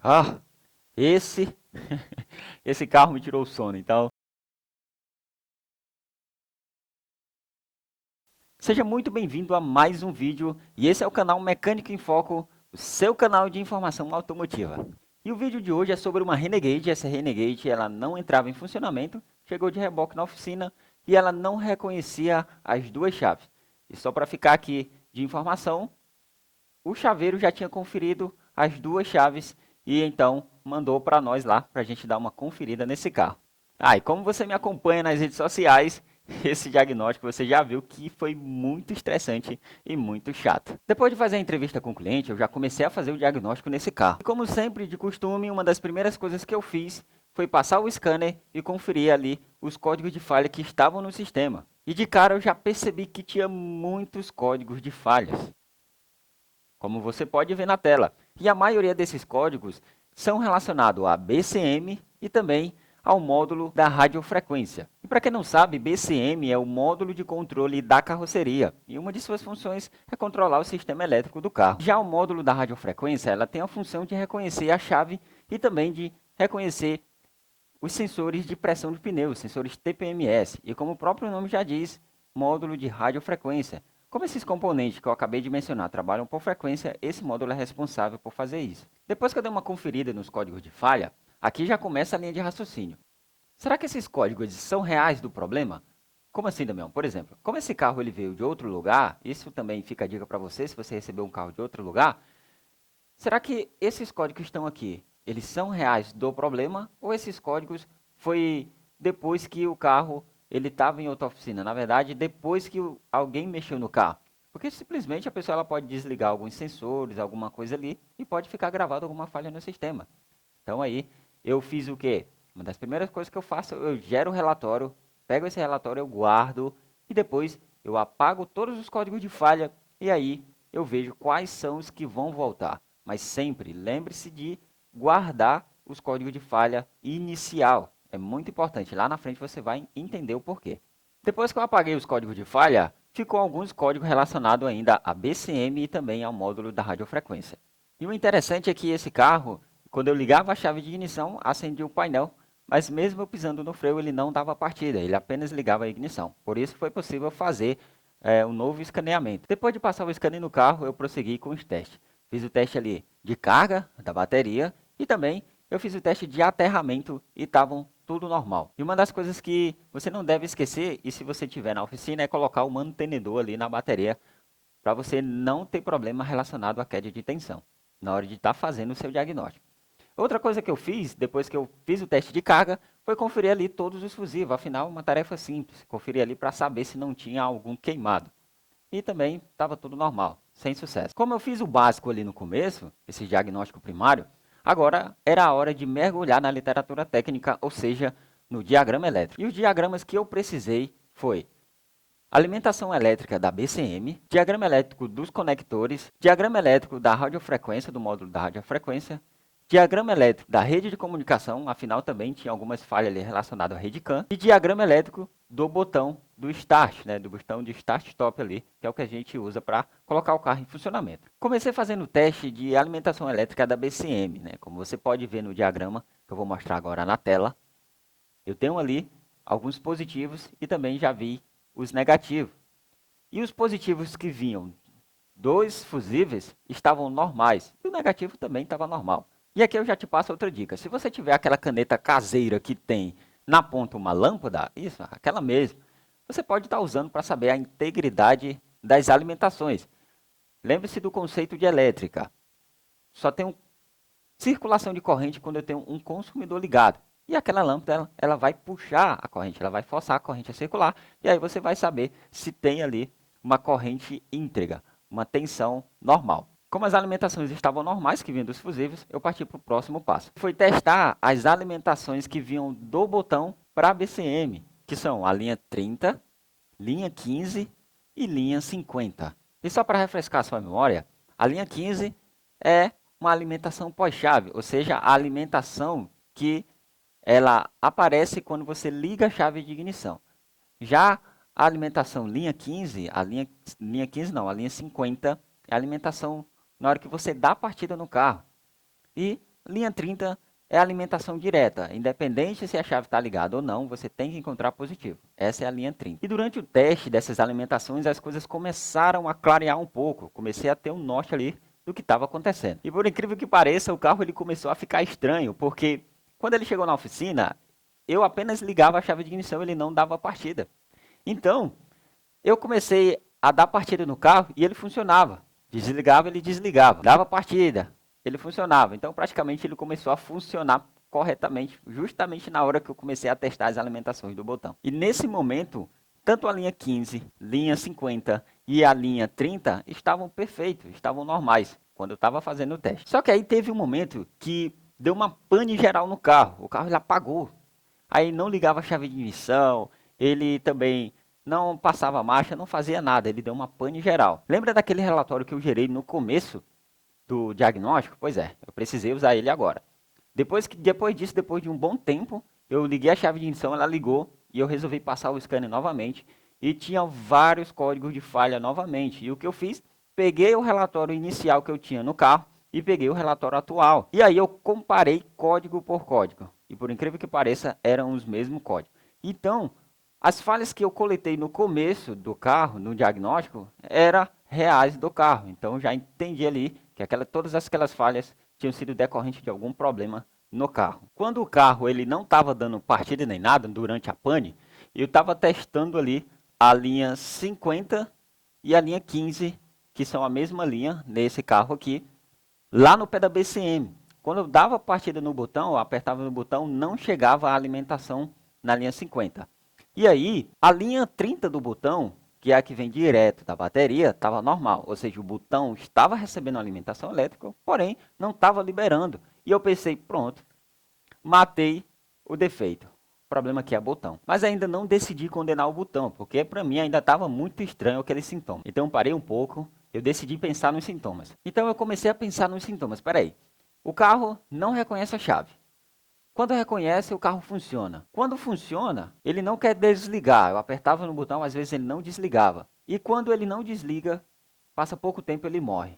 Ah, esse esse carro me tirou o sono. Então, seja muito bem-vindo a mais um vídeo. E esse é o canal Mecânica em Foco, o seu canal de informação automotiva. E o vídeo de hoje é sobre uma Renegade. Essa Renegade, ela não entrava em funcionamento, chegou de reboque na oficina e ela não reconhecia as duas chaves. E só para ficar aqui de informação, o chaveiro já tinha conferido as duas chaves e então mandou para nós lá para a gente dar uma conferida nesse carro. Ah, e como você me acompanha nas redes sociais, esse diagnóstico você já viu que foi muito estressante e muito chato. Depois de fazer a entrevista com o cliente, eu já comecei a fazer o diagnóstico nesse carro. E como sempre, de costume, uma das primeiras coisas que eu fiz foi passar o scanner e conferir ali os códigos de falha que estavam no sistema. E de cara eu já percebi que tinha muitos códigos de falhas, como você pode ver na tela. E a maioria desses códigos são relacionados a BCM e também ao módulo da radiofrequência. E para quem não sabe, BCM é o módulo de controle da carroceria, e uma de suas funções é controlar o sistema elétrico do carro. Já o módulo da radiofrequência, ela tem a função de reconhecer a chave e também de reconhecer os sensores de pressão de pneus, sensores TPMS, e como o próprio nome já diz, módulo de radiofrequência. Como esses componentes que eu acabei de mencionar trabalham por frequência, esse módulo é responsável por fazer isso. Depois que eu dei uma conferida nos códigos de falha, aqui já começa a linha de raciocínio. Será que esses códigos são reais do problema? Como assim, Damião? Por exemplo, como esse carro ele veio de outro lugar, isso também fica a dica para você, se você recebeu um carro de outro lugar, será que esses códigos que estão aqui, eles são reais do problema ou esses códigos foi depois que o carro ele estava em outra oficina? Na verdade, depois que alguém mexeu no carro. Porque simplesmente a pessoa ela pode desligar alguns sensores, alguma coisa ali, e pode ficar gravado alguma falha no sistema. Então aí, eu fiz o quê? Uma das primeiras coisas que eu faço, eu gero o relatório, pego esse relatório, eu guardo, e depois eu apago todos os códigos de falha, e aí eu vejo quais são os que vão voltar. Mas sempre lembre-se de guardar os códigos de falha inicial. É muito importante. Lá na frente você vai entender o porquê. Depois que eu apaguei os códigos de falha, ficou alguns códigos relacionados ainda a BCM e também ao módulo da radiofrequência. E o interessante é que esse carro, quando eu ligava a chave de ignição, acendia o painel, mas mesmo eu pisando no freio, ele não dava partida, ele apenas ligava a ignição. Por isso foi possível fazer um novo escaneamento. Depois de passar o scanner no carro, eu prossegui com os testes. Fiz o teste ali de carga da bateria e também eu fiz o teste de aterramento e estavam tudo normal. E uma das coisas que você não deve esquecer, e se você tiver na oficina, é colocar o mantenedor ali na bateria para você não ter problema relacionado à queda de tensão na hora de estar fazendo o seu diagnóstico. Outra coisa que eu fiz, depois que eu fiz o teste de carga, foi conferir ali todos os fusíveis. Afinal, uma tarefa simples. Conferir ali para saber se não tinha algum queimado. E também estava tudo normal, sem sucesso. Como eu fiz o básico ali no começo, esse diagnóstico primário, agora era a hora de mergulhar na literatura técnica, ou seja, no diagrama elétrico. E os diagramas que eu precisei foi alimentação elétrica da BCM, diagrama elétrico dos conectores, diagrama elétrico da radiofrequência, do módulo da radiofrequência, diagrama elétrico da rede de comunicação, afinal também tinha algumas falhas ali relacionadas à rede CAN, e diagrama elétrico do botão do Start, do botão de Start-Stop ali, que é o que a gente usa para colocar o carro em funcionamento. Comecei fazendo o teste de alimentação elétrica da BCM, como você pode ver no diagrama, que eu vou mostrar agora na tela. Eu tenho ali alguns positivos e também já vi os negativos. E os positivos que vinham dos fusíveis estavam normais. E o negativo também estava normal. E aqui eu já te passo outra dica. Se você tiver aquela caneta caseira que tem na ponta uma lâmpada, isso, aquela mesmo, você pode estar usando para saber a integridade das alimentações. Lembre-se do conceito de elétrica. Só tem circulação de corrente quando eu tenho um consumidor ligado. E aquela lâmpada, ela vai puxar a corrente, ela vai forçar a corrente a circular. E aí você vai saber se tem ali uma corrente íntegra, uma tensão normal. Como as alimentações estavam normais, que vinham dos fusíveis, eu parti para o próximo passo. Foi testar as alimentações que vinham do botão para a BCM, que são a linha 30, linha 15 e linha 50. E só para refrescar a sua memória, a linha 15 é uma alimentação pós-chave, ou seja, a alimentação que ela aparece quando você liga a chave de ignição. Já a alimentação linha 15, linha 15 não, a linha 50, é a alimentação na hora que você dá a partida no carro. E Linha 30 é a alimentação direta. Independente se a chave está ligada ou não, você tem que encontrar positivo. Essa é a linha 30. E durante o teste dessas alimentações, as coisas começaram a clarear um pouco. Comecei a ter um norte ali do que estava acontecendo. E por incrível que pareça, o carro ele começou a ficar estranho, porque quando ele chegou na oficina, eu apenas ligava a chave de ignição, ele não dava partida. Então, eu comecei a dar partida no carro e ele funcionava. Desligava, ele desligava. Dava partida, ele funcionava. Então, praticamente, ele começou a funcionar corretamente, justamente na hora que eu comecei a testar as alimentações do botão. E nesse momento, tanto a linha 15, linha 50 e a linha 30 estavam perfeitos, estavam normais, quando eu estava fazendo o teste. Só que aí teve um momento que deu uma pane geral no carro. O carro ele apagou. Aí não ligava a chave de ignição, ele também não passava marcha, não fazia nada, ele deu uma pane geral. Lembra daquele relatório que eu gerei no começo do diagnóstico? Pois é, eu precisei usar ele agora. Depois disso, depois de um bom tempo, eu liguei a chave de ignição, ela ligou e eu resolvi passar o scanner novamente e tinha vários códigos de falha novamente. E o que eu fiz? Peguei o relatório inicial que eu tinha no carro e peguei o relatório atual. E aí eu comparei código por código. E por incrível que pareça, eram os mesmos códigos. Então, as falhas que eu coletei no começo do carro, no diagnóstico, eram reais do carro. Então, já entendi ali que todas aquelas falhas tinham sido decorrentes de algum problema no carro. Quando o carro ele não estava dando partida nem nada durante a pane, eu estava testando ali a linha 50 e a linha 15, que são a mesma linha nesse carro aqui, lá no pé da BCM. Quando eu dava partida no botão, eu apertava no botão, não chegava a alimentação na linha 50. E aí, a linha 30 do botão, que é a que vem direto da bateria, estava normal. Ou seja, o botão estava recebendo alimentação elétrica, porém não estava liberando. E eu pensei, pronto, matei o defeito. O problema aqui é o botão. Mas ainda não decidi condenar o botão, porque para mim ainda estava muito estranho aquele sintoma. Então eu parei um pouco, eu decidi pensar nos sintomas. Então eu comecei a pensar nos sintomas. Espera aí, o carro não reconhece a chave. Quando reconhece, o carro funciona. Quando funciona, ele não quer desligar. Eu apertava no botão, às vezes ele não desligava. E quando ele não desliga, passa pouco tempo ele morre.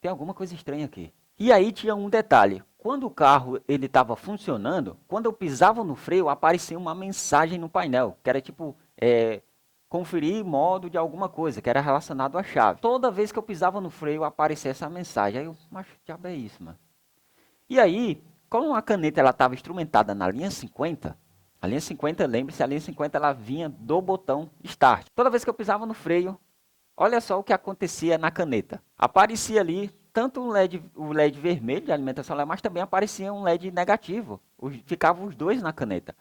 Tem alguma coisa estranha aqui. E aí tinha um detalhe. Quando o carro ele estava funcionando, quando eu pisava no freio, aparecia uma mensagem no painel, que era tipo, conferir modo de alguma coisa, que era relacionado à chave. Toda vez que eu pisava no freio, aparecia essa mensagem. Aí eu, mas que diabo é isso, mano? E aí, como a caneta estava instrumentada na linha 50, a linha 50, lembre-se, a linha 50 ela vinha do botão Start. Toda vez que eu pisava no freio, olha só o que acontecia na caneta. Aparecia ali tanto o LED vermelho de alimentação, mas também aparecia um LED negativo. Ficavam os dois na caneta.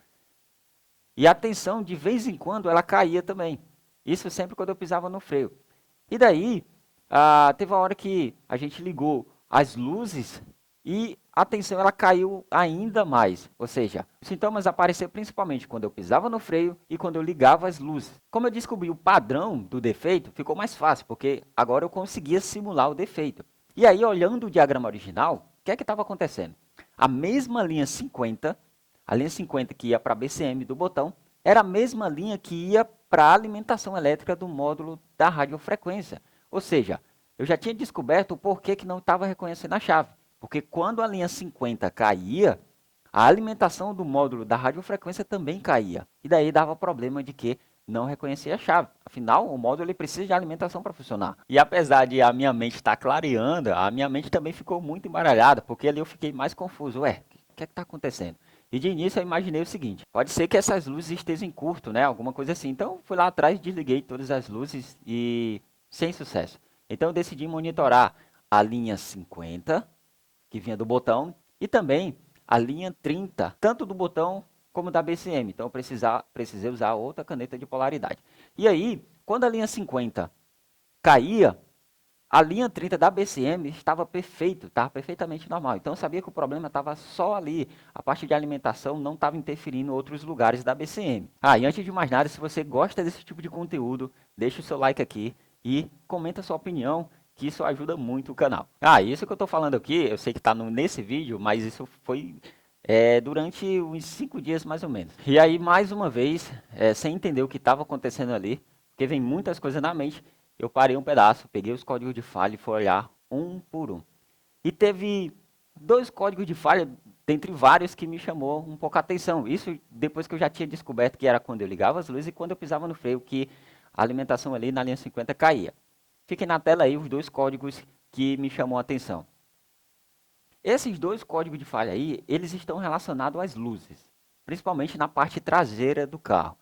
E a tensão, de vez em quando, ela caía também. Isso sempre quando eu pisava no freio. E daí, teve uma hora que a gente ligou as luzes e a tensão ela caiu ainda mais. Ou seja, os sintomas apareceram principalmente quando eu pisava no freio e quando eu ligava as luzes. Como eu descobri o padrão do defeito, ficou mais fácil, porque agora eu conseguia simular o defeito. E aí, olhando o diagrama original, o que é que estava acontecendo? A mesma linha 50, a linha 50 que ia para a BCM do botão, era a mesma linha que ia para a alimentação elétrica do módulo da radiofrequência. Ou seja, eu já tinha descoberto o porquê que não estava reconhecendo a chave. Porque quando a linha 50 caía, a alimentação do módulo da radiofrequência também caía. E daí dava problema de que não reconhecia a chave. Afinal, o módulo ele precisa de alimentação para funcionar. E apesar de a minha mente estar clareando, a minha mente também ficou muito embaralhada, porque ali eu fiquei mais confuso. Ué, o que é que está acontecendo? E de início eu imaginei o seguinte, pode ser que essas luzes estejam em curto, né? Alguma coisa assim. Então fui lá atrás, desliguei todas as luzes e sem sucesso. Então eu decidi monitorar a linha 50, que vinha do botão, e também a linha 30, tanto do botão como da BCM. Então, eu precisei usar outra caneta de polaridade. E aí, quando a linha 50 caía, a linha 30 da BCM estava perfeito, estava perfeitamente normal. Então, eu sabia que o problema estava só ali. A parte de alimentação não estava interferindo em outros lugares da BCM. E antes de mais nada, se você gosta desse tipo de conteúdo, deixa o seu like aqui e comenta a sua opinião, que isso ajuda muito o canal. Isso que eu estou falando aqui, eu sei que está nesse vídeo, mas isso foi durante uns 5 dias mais ou menos. E aí, mais uma vez, sem entender o que estava acontecendo ali, porque vem muitas coisas na mente, eu parei um pedaço, peguei os códigos de falha e fui olhar um por um. E teve dois códigos de falha, dentre vários, que me chamou um pouco a atenção. Isso depois que eu já tinha descoberto que era quando eu ligava as luzes e quando eu pisava no freio, que a alimentação ali na linha 50 caía. Fiquem na tela aí os dois códigos que me chamou a atenção. Esses dois códigos de falha aí, eles estão relacionados às luzes, principalmente na parte traseira do carro.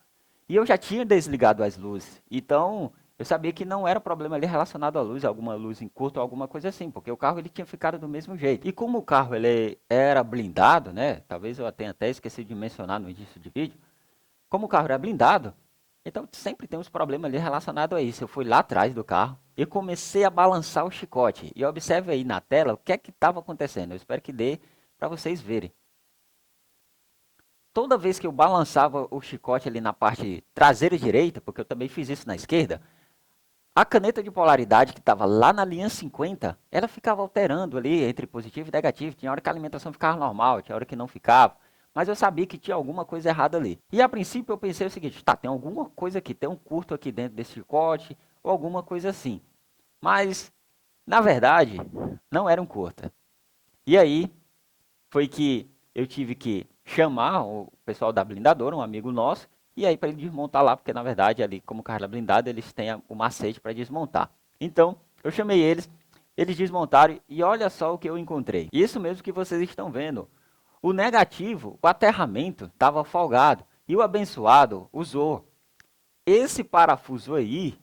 E eu já tinha desligado as luzes, então eu sabia que não era problema ali relacionado à luz, alguma luz em curto ou alguma coisa assim, porque o carro ele tinha ficado do mesmo jeito. E como o carro ele era blindado, né? Talvez eu tenha até esquecido de mencionar no início do vídeo. Como o carro era blindado, então sempre tem uns problemas ali relacionados a isso. Eu fui lá atrás do carro e comecei a balançar o chicote. E observe aí na tela o que é que estava acontecendo. Eu espero que dê para vocês verem. Toda vez que eu balançava o chicote ali na parte traseira direita, porque eu também fiz isso na esquerda, a caneta de polaridade que estava lá na linha 50, ela ficava alterando ali entre positivo e negativo. Tinha hora que a alimentação ficava normal, tinha hora que não ficava. Mas eu sabia que tinha alguma coisa errada ali. E a princípio eu pensei o seguinte, tá, tem alguma coisa aqui, tem um curto aqui dentro desse chicote, ou alguma coisa assim. Mas, na verdade, não era um curta. E aí, foi que eu tive que chamar o pessoal da blindadora, um amigo nosso, e aí para ele desmontar lá, porque na verdade ali, como o carro é blindado, eles têm o macete para desmontar. Então, eu chamei eles desmontaram e olha só o que eu encontrei. Isso mesmo que vocês estão vendo. O negativo, o aterramento, estava folgado. E o abençoado usou esse parafuso aí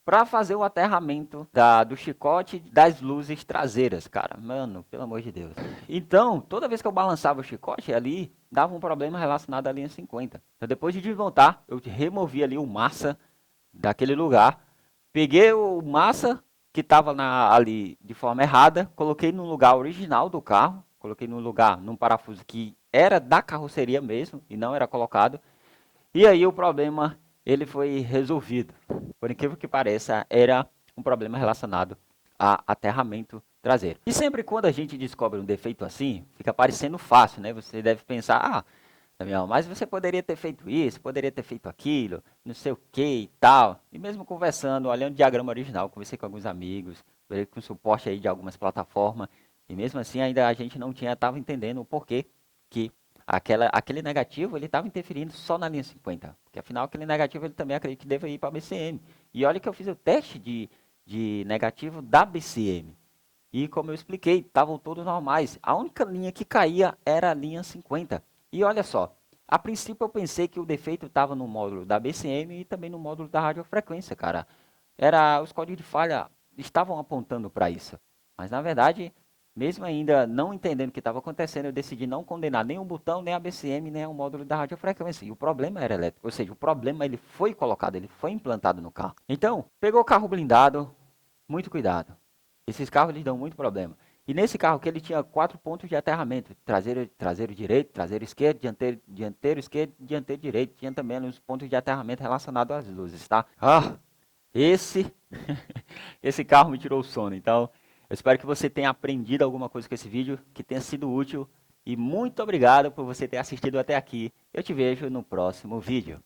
para fazer o aterramento do chicote das luzes traseiras, cara. Mano, pelo amor de Deus. Então, toda vez que eu balançava o chicote ali, dava um problema relacionado à linha 50. Então, depois de desmontar, eu removi ali o massa daquele lugar, peguei o massa que estava ali de forma errada, coloquei no lugar original do carro, coloquei no lugar, num parafuso que era da carroceria mesmo, e não era colocado, e aí o problema ele foi resolvido. Por incrível que pareça, era um problema relacionado a aterramento traseiro. E sempre quando a gente descobre um defeito assim, fica parecendo fácil, né? Você deve pensar, Damião, mas você poderia ter feito isso, poderia ter feito aquilo, não sei o que e tal. E mesmo conversando, olhando o diagrama original, conversei com alguns amigos, conversei com suporte aí de algumas plataformas, e mesmo assim ainda a gente não estava entendendo o porquê que aquele negativo ele estava interferindo só na linha 50. Porque afinal aquele negativo ele também acredita que deve ir para a BCM. E olha que eu fiz o teste de negativo da BCM. E como eu expliquei, estavam todos normais. A única linha que caía era a linha 50. E olha só, a princípio eu pensei que o defeito estava no módulo da BCM e também no módulo da radiofrequência, cara. Os códigos de falha estavam apontando para isso. Mas na verdade, mesmo ainda não entendendo o que estava acontecendo, eu decidi não condenar nem o botão, nem a BCM, nem o módulo da radiofrequência. E o problema era elétrico, ou seja, o problema ele foi colocado, ele foi implantado no carro. Então, pegou o carro blindado, muito cuidado. Esses carros eles dão muito problema. E nesse carro que ele tinha 4 pontos de aterramento, traseiro direito, traseiro esquerdo, dianteiro esquerdo, dianteiro direito. Tinha também os pontos de aterramento relacionados às luzes, tá? Esse esse carro me tirou o sono. Então, eu espero que você tenha aprendido alguma coisa com esse vídeo, que tenha sido útil. E muito obrigado por você ter assistido até aqui. Eu te vejo no próximo vídeo.